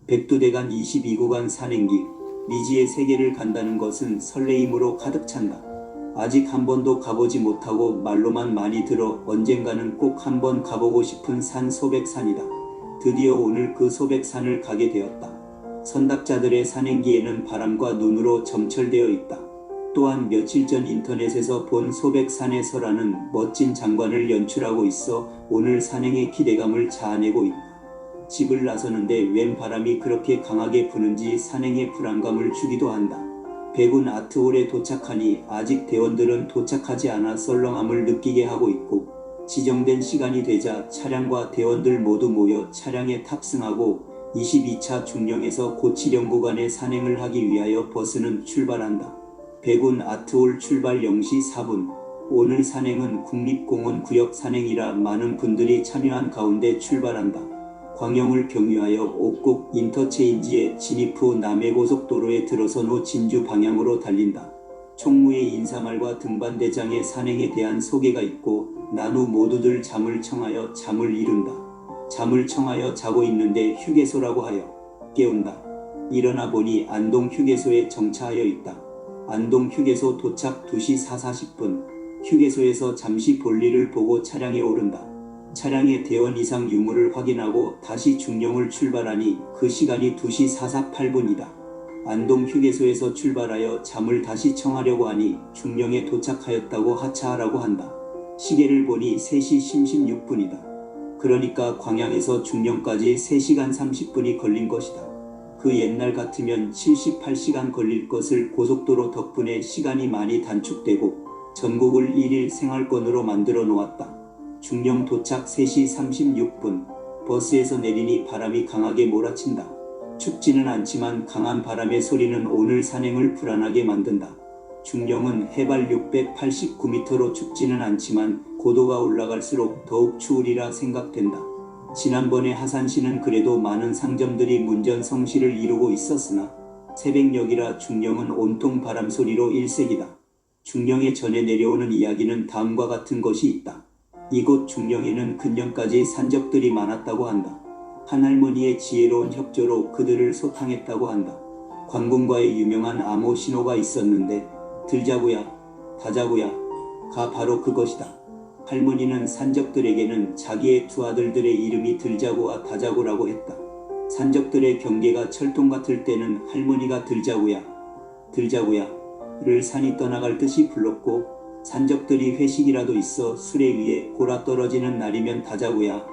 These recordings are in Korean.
백두대간 22구간 산행길, 미지의 세계를 간다는 것은 설레임으로 가득 찬다. 아직 한 번도 가보지 못하고 말로만 많이 들어 언젠가는 꼭 한 번 가보고 싶은 산 소백산이다. 드디어 오늘 그 소백산을 가게 되었다. 선박자들의 산행기에는 바람과 눈으로 점철되어 있다. 또한 며칠 전 인터넷에서 본 소백산의 설화는 멋진 장관을 연출하고 있어 오늘 산행의 기대감을 자아내고 있다. 집을 나서는데 웬 바람이 그렇게 강하게 부는지 산행에 불안감을 주기도 한다. 백운 아트홀에 도착하니 아직 대원들은 도착하지 않아 썰렁함을 느끼게 하고 있고, 지정된 시간이 되자 차량과 대원들 모두 모여 차량에 탑승하고 22차 중령에서 고치령 구간에 산행을 하기 위하여 버스는 출발한다. 백운 아트홀 출발 0시 4분. 오늘 산행은 국립공원 구역 산행이라 많은 분들이 참여한 가운데 출발한다. 광영을 경유하여 옥곡 인터체인지에 진입 후 남해고속도로에 들어선 후 진주 방향으로 달린다. 총무의 인사말과 등반대장의 산행에 대한 소개가 있고 난 후 모두들 잠을 청하여 잠을 이룬다. 잠을 청하여 자고 있는데 휴게소라고 하여 깨운다. 일어나 보니 안동 휴게소에 정차하여 있다. 안동 휴게소 도착 2시 40분. 휴게소에서 잠시 볼일을 보고 차량에 오른다. 차량의 대원 이상 유무를 확인하고 다시 중령을 출발하니 그 시간이 2시 48분이다. 안동 휴게소에서 출발하여 잠을 다시 청하려고 하니 중령에 도착하였다고 하차하라고 한다. 시계를 보니 3시 16분이다. 그러니까 광양에서 중령까지 3시간 30분이 걸린 것이다. 그 옛날 같으면 78시간 걸릴 것을 고속도로 덕분에 시간이 많이 단축되고 전국을 1일 생활권으로 만들어 놓았다. 중령 도착 3시 36분. 버스에서 내리니 바람이 강하게 몰아친다. 춥지는 않지만 강한 바람의 소리는 오늘 산행을 불안하게 만든다. 중령은 해발 689m로 춥지는 않지만 고도가 올라갈수록 더욱 추우리라 생각된다. 지난번에 하산시는 그래도 많은 상점들이 문전성시를 이루고 있었으나 새벽녘이라 중령은 온통 바람소리로 일색이다. 중령에 전해 내려오는 이야기는 다음과 같은 것이 있다. 이곳 중령에는 근년까지 산적들이 많았다고 한다. 한 할머니의 지혜로운 협조로 그들을 소탕했다고 한다. 관군과의 유명한 암호 신호가 있었는데 들자구야, 다자구야, 가 바로 그것이다. 할머니는 산적들에게는 자기의 두 아들들의 이름이 들자구와 다자구라고 했다. 산적들의 경계가 철통 같을 때는 할머니가 들자구야, 들자구야를 산이 떠나갈 듯이 불렀고, 산적들이 회식이라도 있어 수레 위에 골아 떨어지는 날이면 다자구야,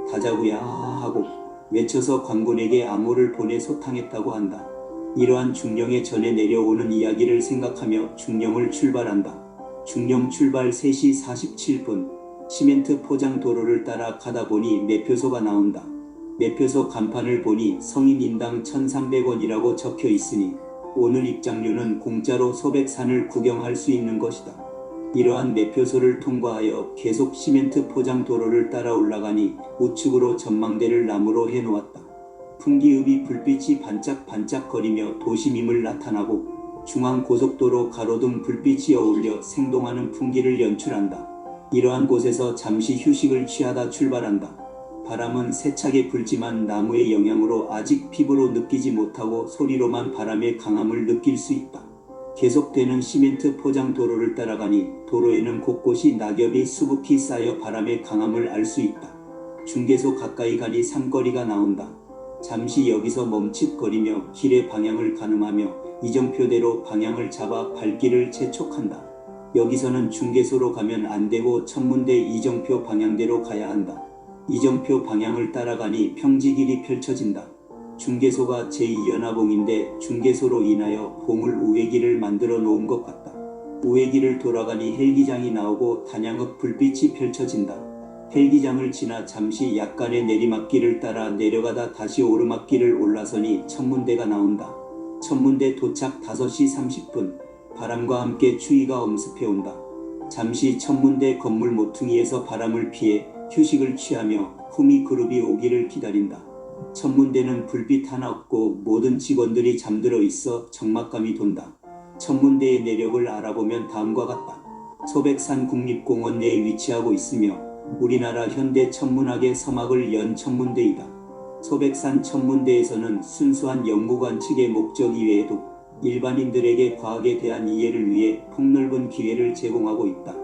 다자구야 하고 외쳐서 관군에게 암호를 보내 소탕했다고 한다. 이러한 중령에 전해 내려오는 이야기를 생각하며 중령을 출발한다. 중령 출발 3시 47분. 시멘트 포장 도로를 따라 가다 보니 매표소가 나온다. 매표소 간판을 보니 성인 인당 1,300원이라고 적혀 있으니 오늘 입장료는 공짜로 소백산을 구경할 수 있는 것이다. 이러한 매표소를 통과하여 계속 시멘트 포장 도로를 따라 올라가니 우측으로 전망대를 나무로 해놓았다. 풍기읍이 불빛이 반짝반짝거리며 도심임을 나타나고 중앙고속도로 가로등 불빛이 어울려 생동하는 풍기를 연출한다. 이러한 곳에서 잠시 휴식을 취하다 출발한다. 바람은 세차게 불지만 나무의 영향으로 아직 피부로 느끼지 못하고 소리로만 바람의 강함을 느낄 수 있다. 계속되는 시멘트 포장 도로를 따라가니 도로에는 곳곳이 낙엽이 수북히 쌓여 바람의 강함을 알 수 있다. 중개소 가까이 가니 산거리가 나온다. 잠시 여기서 멈칫거리며 길의 방향을 가늠하며 이정표대로 방향을 잡아 발길을 재촉한다. 여기서는 중개소로 가면 안되고 천문대 이정표 방향대로 가야 한다. 이정표 방향을 따라가니 평지길이 펼쳐진다. 중개소가 제2연화봉인데 중개소로 인하여 봉을 우회길을 만들어 놓은 것 같다. 우회길을 돌아가니 헬기장이 나오고 단양읍 불빛이 펼쳐진다. 헬기장을 지나 잠시 약간의 내리막길을 따라 내려가다 다시 오르막길을 올라서니 천문대가 나온다. 천문대 도착 5시 30분. 바람과 함께 추위가 엄습해온다. 잠시 천문대 건물 모퉁이에서 바람을 피해 휴식을 취하며 후미 그룹이 오기를 기다린다. 천문대는 불빛 하나 없고 모든 직원들이 잠들어 있어 적막감이 돈다. 천문대의 내력을 알아보면 다음과 같다. 소백산 국립공원 내에 위치하고 있으며 우리나라 현대 천문학의 서막을 연 천문대이다. 소백산 천문대에서는 순수한 연구관 측의 목적 이외에도 일반인들에게 과학에 대한 이해를 위해 폭넓은 기회를 제공하고 있다.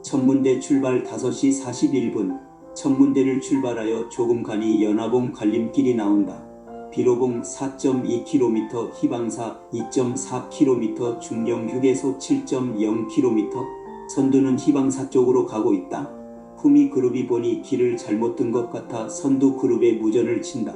천문대 출발 5시 41분. 천문대를 출발하여 조금 가니 연화봉 갈림길이 나온다. 비로봉 4.2km, 희방사 2.4km, 중령 휴게소 7.0km. 선두는 희방사 쪽으로 가고 있다. 후미 그룹이 보니 길을 잘못 든 것 같아 선두 그룹에 무전을 친다.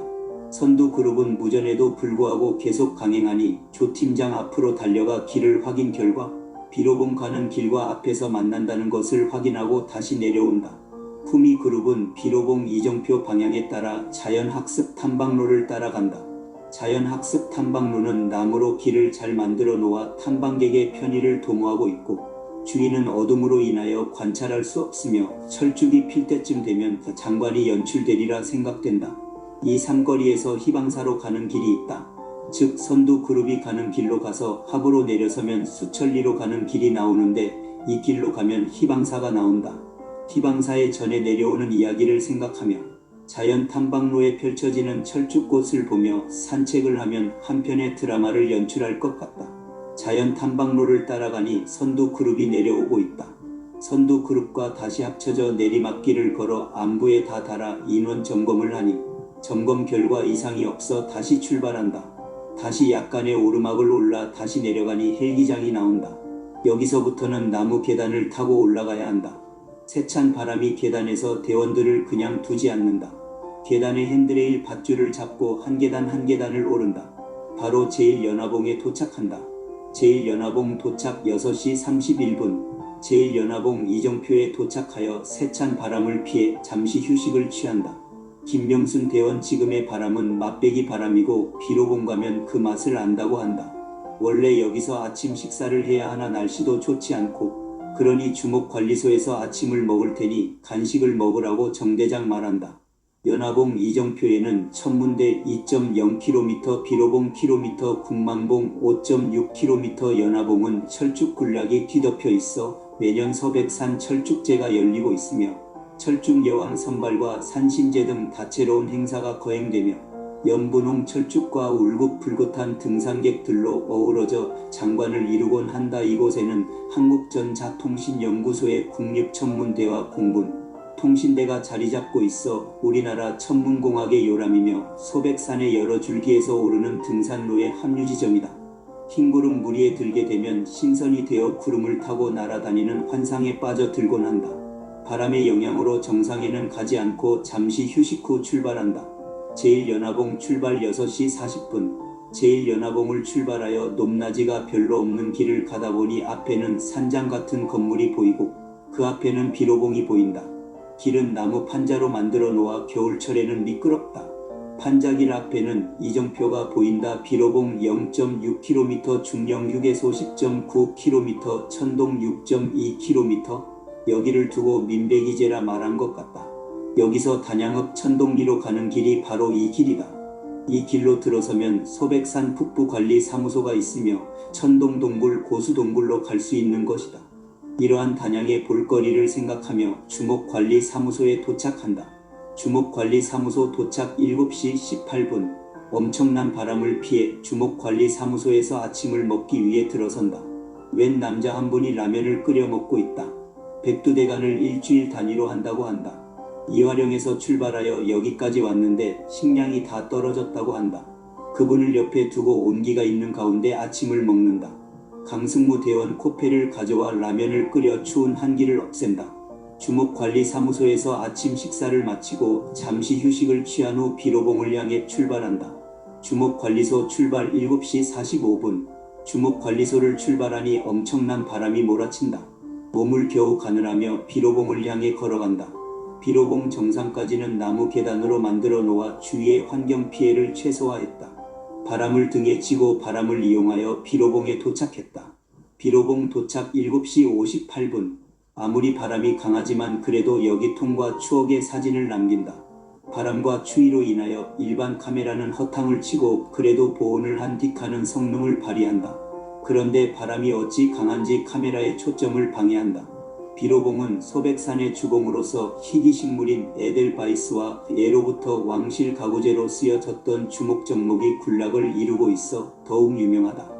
선두 그룹은 무전에도 불구하고 계속 강행하니 조 팀장 앞으로 달려가 길을 확인 결과 비로봉 가는 길과 앞에서 만난다는 것을 확인하고 다시 내려온다. 후미 그룹은 비로봉 이정표 방향에 따라 자연학습 탐방로를 따라간다. 자연학습 탐방로는 나무로 길을 잘 만들어 놓아 탐방객의 편의를 도모하고 있고 주위는 어둠으로 인하여 관찰할 수 없으며 철쭉이 필 때쯤 되면 장관이 연출되리라 생각된다. 이 삼거리에서 희방사로 가는 길이 있다. 즉 선두 그룹이 가는 길로 가서 합으로 내려서면 수천리로 가는 길이 나오는데 이 길로 가면 희방사가 나온다. 희방사의 전에 내려오는 이야기를 생각하며 자연 탐방로에 펼쳐지는 철쭉꽃을 보며 산책을 하면 한편의 드라마를 연출할 것 같다. 자연 탐방로를 따라가니 선두 그룹이 내려오고 있다. 선두 그룹과 다시 합쳐져 내리막길을 걸어 안부에 다 달아 인원 점검을 하니 점검 결과 이상이 없어 다시 출발한다. 다시 약간의 오르막을 올라 다시 내려가니 헬기장이 나온다. 여기서부터는 나무 계단을 타고 올라가야 한다. 세찬 바람이 계단에서 대원들을 그냥 두지 않는다. 계단의 핸드레일 밧줄을 잡고 한 계단 한 계단을 오른다. 바로 제1연화봉에 도착한다. 제1연화봉 도착 6시 31분. 제1연화봉 이정표에 도착하여 세찬 바람을 피해 잠시 휴식을 취한다. 김병순 대원 지금의 바람은 맛배기 바람이고 비로봉 가면 그 맛을 안다고 한다. 원래 여기서 아침 식사를 해야 하나 날씨도 좋지 않고 그러니 주목관리소에서 아침을 먹을 테니 간식을 먹으라고 정대장 말한다. 연화봉 이정표에는 천문대 2.0km, 비로봉 km, 국만봉 5.6km, 연화봉은 철쭉 군락이 뒤덮여 있어 매년 소백산 철쭉제가 열리고 있으며 철쭉여왕 선발과 산신제 등 다채로운 행사가 거행되며 연분홍 철쭉과 울긋불긋한 등산객들로 어우러져 장관을 이루곤 한다. 이곳에는 한국전자통신연구소의 국립천문대와 공군, 통신대가 자리잡고 있어 우리나라 천문공학의 요람이며 소백산의 여러 줄기에서 오르는 등산로의 합류지점이다. 흰구름 무리에 들게 되면 신선이 되어 구름을 타고 날아다니는 환상에 빠져들곤 한다. 바람의 영향으로 정상에는 가지 않고 잠시 휴식 후 출발한다. 제1연화봉 출발 6시 40분. 제1연화봉을 출발하여 높낮이가 별로 없는 길을 가다 보니 앞에는 산장 같은 건물이 보이고 그 앞에는 비로봉이 보인다. 길은 나무 판자로 만들어 놓아 겨울철에는 미끄럽다. 판자길 앞에는 이정표가 보인다. 비로봉 0.6km, 중령 휴게소 10.9km, 천동 6.2km. 여기를 두고 민백이제라 말한 것 같다. 여기서 단양읍 천동리로 가는 길이 바로 이 길이다. 이 길로 들어서면 소백산 북부관리사무소가 있으며 천동동굴 고수동굴로 갈 수 있는 것이다. 이러한 단양의 볼거리를 생각하며 주목관리사무소에 도착한다. 주목관리사무소 도착 7시 18분. 엄청난 바람을 피해 주목관리사무소에서 아침을 먹기 위해 들어선다. 웬 남자 한 분이 라면을 끓여 먹고 있다. 백두대간을 일주일 단위로 한다고 한다. 이화령에서 출발하여 여기까지 왔는데 식량이 다 떨어졌다고 한다. 그분을 옆에 두고 온기가 있는 가운데 아침을 먹는다. 강승무 대원 코페를 가져와 라면을 끓여 추운 한기를 없앤다. 주목관리사무소에서 아침 식사를 마치고 잠시 휴식을 취한 후 비로봉을 향해 출발한다. 주목관리소 출발 7시 45분. 주목관리소를 출발하니 엄청난 바람이 몰아친다. 몸을 겨우 가늘하며 비로봉을 향해 걸어간다. 비로봉 정상까지는 나무 계단으로 만들어 놓아 주위의 환경 피해를 최소화했다. 바람을 등에 지고 바람을 이용하여 비로봉에 도착했다. 비로봉 도착 7시 58분. 아무리 바람이 강하지만 그래도 여기통과 추억의 사진을 남긴다. 바람과 추위로 인하여 일반 카메라는 허탕을 치고 그래도 보온을 한 디카는 성능을 발휘한다. 그런데 바람이 어찌 강한지 카메라의 초점을 방해한다. 비로봉은 소백산의 주봉으로서 희귀식물인 에델바이스와 예로부터 왕실 가구제로 쓰여졌던 주목정목이 군락을 이루고 있어 더욱 유명하다.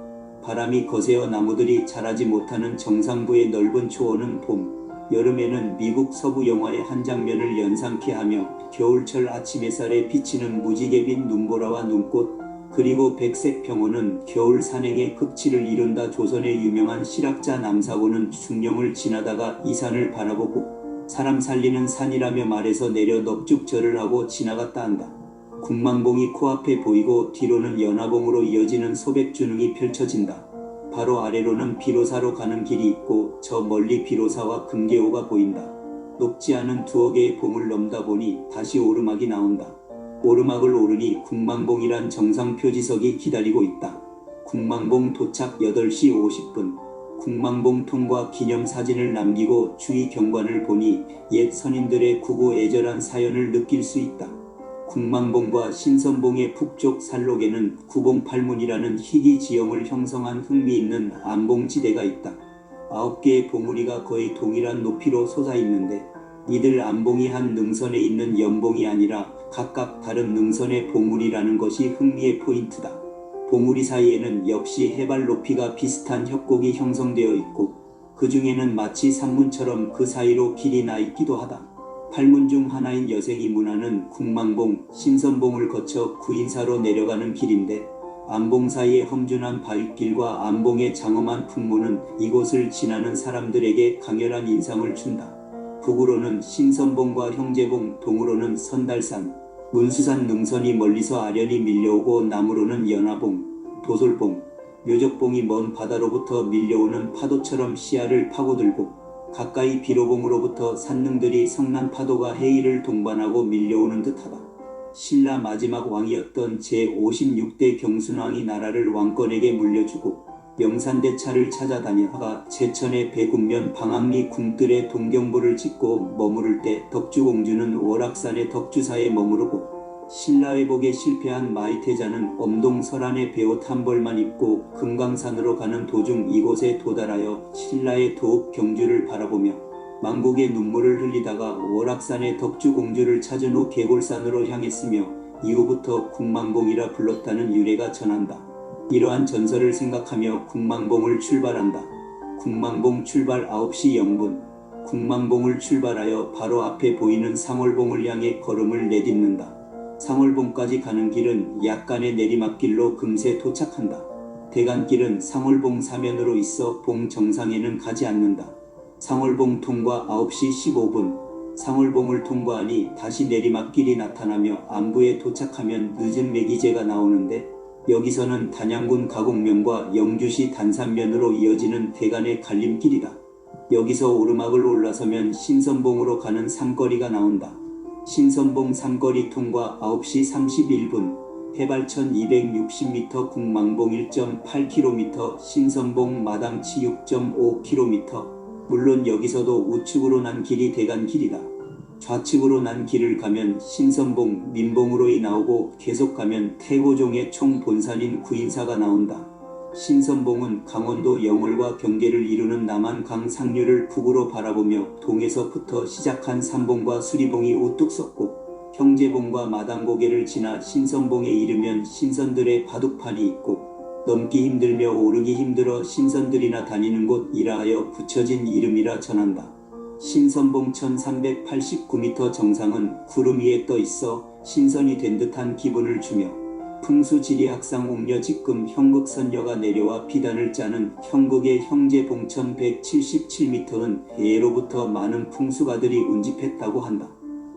바람이 거세어 나무들이 자라지 못하는 정상부의 넓은 초원은 봄, 여름에는 미국 서부 영화의 한 장면을 연상케 하며 겨울철 아침 햇살에 비치는 무지개빛 눈보라와 눈꽃, 그리고 백색 평원은 겨울 산행의 극치를 이룬다. 조선의 유명한 실학자 남사고는 숭령을 지나다가 이 산을 바라보고 사람 살리는 산이라며 말해서 내려 넙죽절을 하고 지나갔다 한다. 국망봉이 코앞에 보이고 뒤로는 연화봉으로 이어지는 소백주능이 펼쳐진다. 바로 아래로는 비로사로 가는 길이 있고 저 멀리 비로사와 금계호가 보인다. 높지 않은 두어 개의 봉을 넘다 보니 다시 오르막이 나온다. 오르막을 오르니 국망봉이란 정상 표지석이 기다리고 있다. 국망봉 도착 8시 50분. 국망봉 통과 기념사진을 남기고 주위 경관을 보니 옛 선인들의 구구애절한 사연을 느낄 수 있다. 국망봉과 신선봉의 북쪽 살록에는 구봉팔문이라는 희귀 지형을 형성한 흥미있는 안봉지대가 있다. 9개의 봉우리가 거의 동일한 높이로 솟아있는데 이들 안봉이 한 능선에 있는 연봉이 아니라 각각 다른 능선의 봉우리라는 것이 흥미의 포인트다. 봉우리 사이에는 역시 해발 높이가 비슷한 협곡이 형성되어 있고 그 중에는 마치 산문처럼 그 사이로 길이 나 있기도 하다. 팔문 중 하나인 여생이 문화는 국망봉, 신선봉을 거쳐 구인사로 내려가는 길인데 안봉 사이의 험준한 바윗길과 안봉의 장엄한 풍무는 이곳을 지나는 사람들에게 강렬한 인상을 준다. 북으로는 신선봉과 형제봉, 동으로는 선달산, 문수산 능선이 멀리서 아련히 밀려오고 남으로는 연화봉, 도솔봉, 묘적봉이 먼 바다로부터 밀려오는 파도처럼 시야를 파고들고 가까이 비로봉으로부터 산능들이 성난 파도가 해일을 동반하고 밀려오는 듯하다. 신라 마지막 왕이었던 제56대 경순왕이 나라를 왕권에게 물려주고 명산대차를 찾아다니다가 제천의 배군면 방학리 궁뜰에 동경보를 짓고 머무를 때 덕주공주는 월악산의 덕주사에 머무르고 신라회복에 실패한 마이태자는 엄동 설안의 베옷 한 벌만 입고 금강산으로 가는 도중 이곳에 도달하여 신라의 도읍 경주를 바라보며 망국의 눈물을 흘리다가 월악산의 덕주공주를 찾은 후 계골산으로 향했으며 이후부터 국망봉이라 불렀다는 유래가 전한다. 이러한 전설을 생각하며 국망봉을 출발한다. 국망봉 출발 9시 0분. 국망봉을 출발하여 바로 앞에 보이는 상월봉을 향해 걸음을 내딛는다. 상월봉까지 가는 길은 약간의 내리막길로 금세 도착한다. 대간길은 상월봉 사면으로 있어 봉 정상에는 가지 않는다. 상월봉 통과 9시 15분. 상월봉을 통과하니 다시 내리막길이 나타나며 안부에 도착하면 늦은 매기제가 나오는데 여기서는 단양군 가곡면과 영주시 단산면으로 이어지는 대간의 갈림길이다. 여기서 오르막을 올라서면 신선봉으로 가는 삼거리가 나온다. 신선봉 삼거리 통과 9시 31분. 해발 1260m 국망봉 1.8km, 신선봉 마당치 6.5km. 물론 여기서도 우측으로 난 길이 대간길이다. 좌측으로 난 길을 가면 신선봉, 민봉으로 나오고 계속 가면 태고종의 총본산인 구인사가 나온다. 신선봉은 강원도 영월과 경계를 이루는 남한강 상류를 북으로 바라보며 동에서부터 시작한 삼봉과 수리봉이 우뚝 섰고 형제봉과 마당고개를 지나 신선봉에 이르면 신선들의 바둑판이 있고 넘기 힘들며 오르기 힘들어 신선들이나 다니는 곳이라 하여 붙여진 이름이라 전한다. 신선봉 1389m 정상은 구름 위에 떠 있어 신선이 된 듯한 기분을 주며 풍수지리학상 옥녀 직금 형극선녀가 내려와 비단을 짜는 형극의 형제봉 1177m는 예로부터 많은 풍수가들이 운집했다고 한다.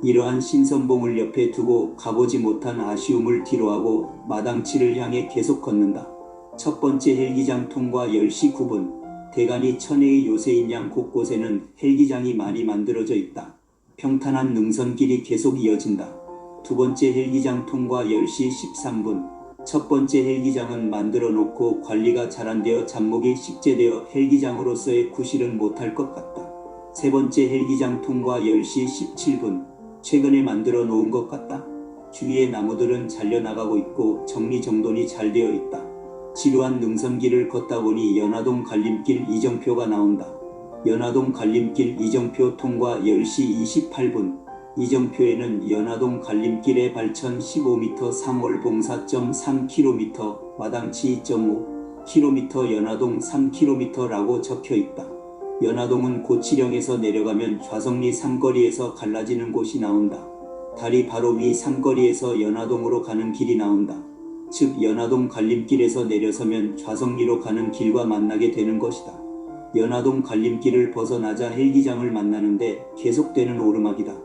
이러한 신선봉을 옆에 두고 가보지 못한 아쉬움을 뒤로하고 마당치를 향해 계속 걷는다. 첫 번째 헬기장 통과 10시 9분. 대간이 천혜의 요새인 양 곳곳에는 헬기장이 많이 만들어져 있다. 평탄한 능선길이 계속 이어진다. 두 번째 헬기장 통과 10시 13분. 첫 번째 헬기장은 만들어 놓고 관리가 잘 안 되어 잡목이 식재되어 헬기장으로서의 구실은 못할 것 같다. 세 번째 헬기장 통과 10시 17분. 최근에 만들어 놓은 것 같다. 주위의 나무들은 잘려나가고 있고 정리정돈이 잘 되어 있다. 지루한 능선길을 걷다 보니 연화동 갈림길 이정표가 나온다. 연화동 갈림길 이정표 통과 10시 28분. 이정표에는 연화동 갈림길의 발천 15m 상월 봉사 3km, 마당치 2.5km, 연화동 3km라고 적혀 있다. 연화동은 고치령에서 내려가면 좌석리 삼거리에서 갈라지는 곳이 나온다. 다리 바로 위 삼거리에서 연화동으로 가는 길이 나온다. 즉 연화동 갈림길에서 내려서면 좌석리로 가는 길과 만나게 되는 것이다. 연화동 갈림길을 벗어나자 헬기장을 만나는데 계속되는 오르막이다.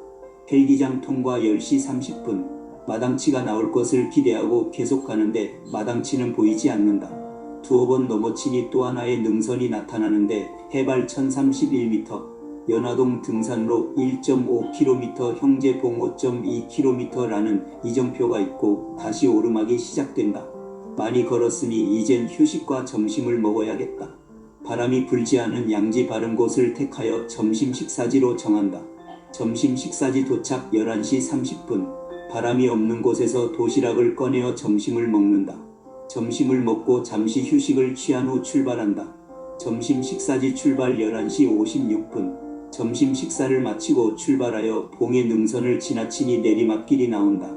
헬기장 통과 10시 30분. 마당치가 나올 것을 기대하고 계속 가는데 마당치는 보이지 않는다. 두어 번 넘어치니 또 하나의 능선이 나타나는데 해발 1031m, 연화동 등산로 1.5km, 형제봉 5.2km라는 이정표가 있고 다시 오르막이 시작된다. 많이 걸었으니 이젠 휴식과 점심을 먹어야겠다. 바람이 불지 않은 양지 바른 곳을 택하여 점심 식사지로 정한다. 점심 식사지 도착 11시 30분. 바람이 없는 곳에서 도시락을 꺼내어 점심을 먹는다. 점심을 먹고 잠시 휴식을 취한 후 출발한다. 점심 식사지 출발 11시 56분. 점심 식사를 마치고 출발하여 봉의 능선을 지나치니 내리막길이 나온다.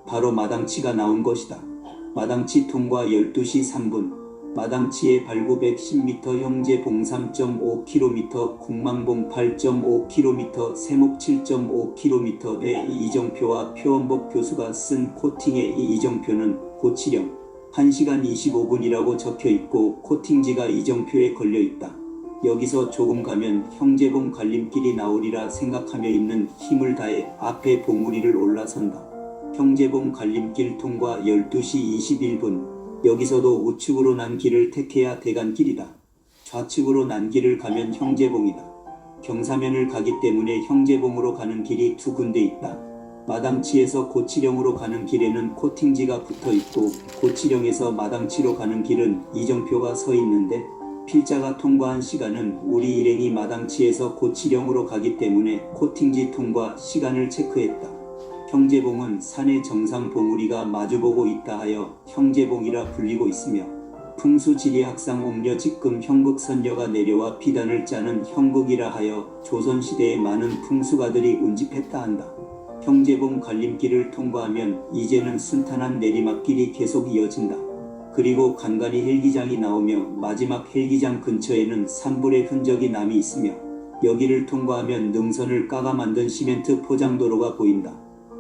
바로 마당치가 나온 것이다. 마당치 통과 12시 3분. 마당치의 발구 110m, 형제봉 3.5km, 공망봉 8.5km, 세목 7.5km의 이정표와 표원복 교수가 쓴 코팅의 이 이정표는 고치령 1시간 25분이라고 적혀 있고 코팅지가 이정표에 걸려 있다. 여기서 조금 가면 형제봉 갈림길이 나오리라 생각하며 있는 힘을 다해 앞에 봉우리를 올라선다. 형제봉 갈림길 통과 12시 21분. 여기서도 우측으로 난 길을 택해야 대간길이다. 좌측으로 난 길을 가면 형제봉이다. 경사면을 가기 때문에 형제봉으로 가는 길이 두 군데 있다. 마당치에서 고치령으로 가는 길에는 코팅지가 붙어 있고 고치령에서 마당치로 가는 길은 이정표가 서 있는데 필자가 통과한 시간은 우리 일행이 마당치에서 고치령으로 가기 때문에 코팅지 통과 시간을 체크했다. 형제봉은 산의 정상 봉우리가 마주보고 있다 하여 형제봉이라 불리고 있으며 풍수지리학상 옥려 직금 형극선녀가 내려와 비단을 짜는 형극이라 하여 조선시대에 많은 풍수가들이 운집했다 한다. 형제봉 갈림길을 통과하면 이제는 순탄한 내리막길이 계속 이어진다. 그리고 간간히 헬기장이 나오며 마지막 헬기장 근처에는 산불의 흔적이 남이 있으며 여기를 통과하면 능선을 까가 만든 시멘트 포장도로가 보인다.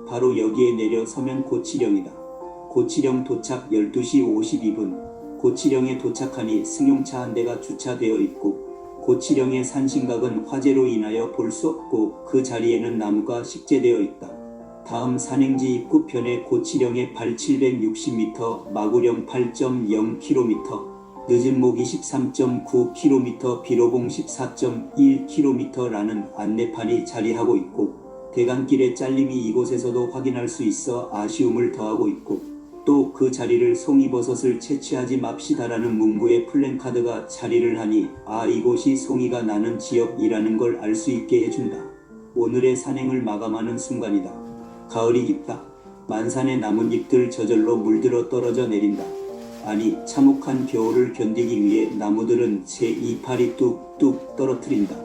바로 여기에 내려서면 고치령이다. 고치령 도착 12시 52분. 고치령에 도착하니 승용차 한 대가 주차되어 있고 고치령의 산신각은 화재로 인하여 볼 수 없고 그 자리에는 나무가 식재되어 있다. 다음 산행지 입구편에 고치령의 발 760m, 마구령 8.0km, 늦은목 23.9km, 비로봉 14.1km라는 안내판이 자리하고 있고 대간길의 잘림이 이곳에서도 확인할 수 있어 아쉬움을 더하고 있고 또 그 자리를 송이버섯을 채취하지 맙시다라는 문구의 플랜카드가 자리를 하니 이곳이 송이가 나는 지역이라는 걸 알 수 있게 해준다. 오늘의 산행을 마감하는 순간이다. 가을이 깊다. 만산의 나뭇잎들 저절로 물들어 떨어져 내린다. 아니 참혹한 겨울을 견디기 위해 나무들은 제 이파리 뚝뚝 떨어뜨린다.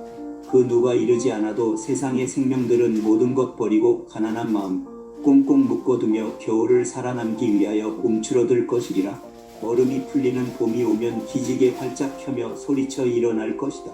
그 누가 이르지 않아도 세상의 생명들은 모든 것 버리고 가난한 마음 꽁꽁 묶어두며 겨울을 살아남기 위하여 움츠러들 것이리라. 얼음이 풀리는 봄이 오면 기지개 활짝 펴며 소리쳐 일어날 것이다.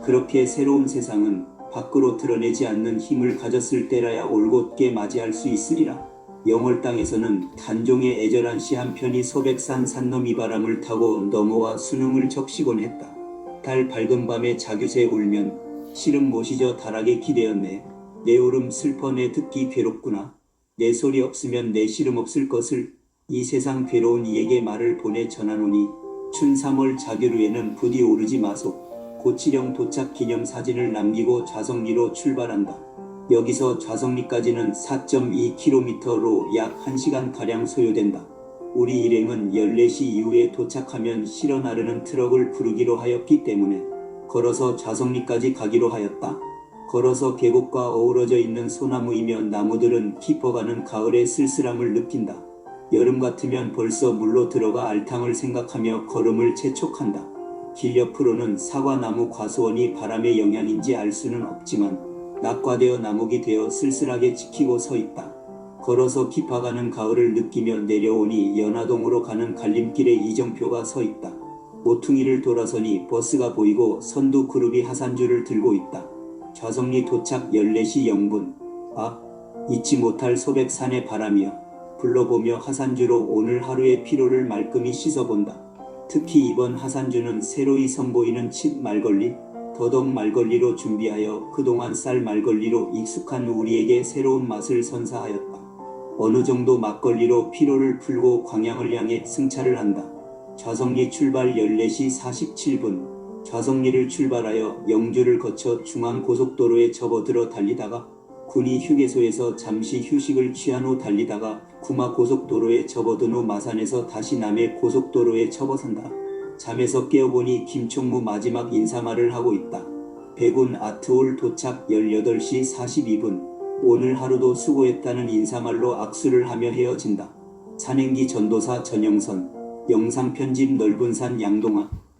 그렇게 새로운 세상은 밖으로 드러내지 않는 힘을 가졌을 때라야 올곧게 맞이할 수 있으리라. 영월 땅에서는 단종의 애절한 시 한 편이 소백산 산넘이 바람을 타고 넘어와 수능을 적시곤 했다. 달 밝은 밤에 자규새 울면 실은 못이저 달하게 기대었네. 내 울음 슬퍼 내 듣기 괴롭구나. 내 소리 없으면 내 시름 없을 것을 이 세상 괴로운 이에게 말을 보내 전하노니 춘 3월 자규루에는 부디 오르지 마소. 고치령 도착 기념 사진을 남기고 좌석리로 출발한다. 여기서 좌석리까지는 4.2km로 약 1시간가량 소요된다. 우리 일행은 14시 이후에 도착하면 실어 나르는 트럭을 부르기로 하였기 때문에 걸어서 좌석리까지 가기로 하였다. 걸어서 계곡과 어우러져 있는 소나무이며 나무들은 깊어가는 가을의 쓸쓸함을 느낀다. 여름 같으면 벌써 물로 들어가 알탕을 생각하며 걸음을 재촉한다. 길 옆으로는 사과나무 과수원이 바람의 영향인지 알 수는 없지만 낙과되어 나목이 되어 쓸쓸하게 지키고 서 있다. 걸어서 깊어가는 가을을 느끼며 내려오니 연화동으로 가는 갈림길에 이정표가 서 있다. 모퉁이를 돌아서니 버스가 보이고 선두 그룹이 하산주를 들고 있다. 좌석리 도착 14시 0분. 아, 잊지 못할 소백산의 바람이여. 불러보며 하산주로 오늘 하루의 피로를 말끔히 씻어본다. 특히 이번 하산주는 새로이 선보이는 칡 말걸리, 더덕 말걸리로 준비하여 그동안 쌀 말걸리로 익숙한 우리에게 새로운 맛을 선사하였다. 어느 정도 막걸리로 피로를 풀고 광양을 향해 승차를 한다. 좌석리 출발 14시 47분. 좌석리를 출발하여 영주를 거쳐 중앙고속도로에 접어들어 달리다가 군이 휴게소에서 잠시 휴식을 취한 후 달리다가 구마고속도로에 접어든 후 마산에서 다시 남해고속도로에 접어선다. 잠에서 깨어보니 김총무 마지막 인사말을 하고 있다. 백운 아트홀 도착 18시 42분. 오늘 하루도 수고했다는 인사말로 악수를 하며 헤어진다. 산행기 전도사 전영선, 영상편집 넓은산 양동아.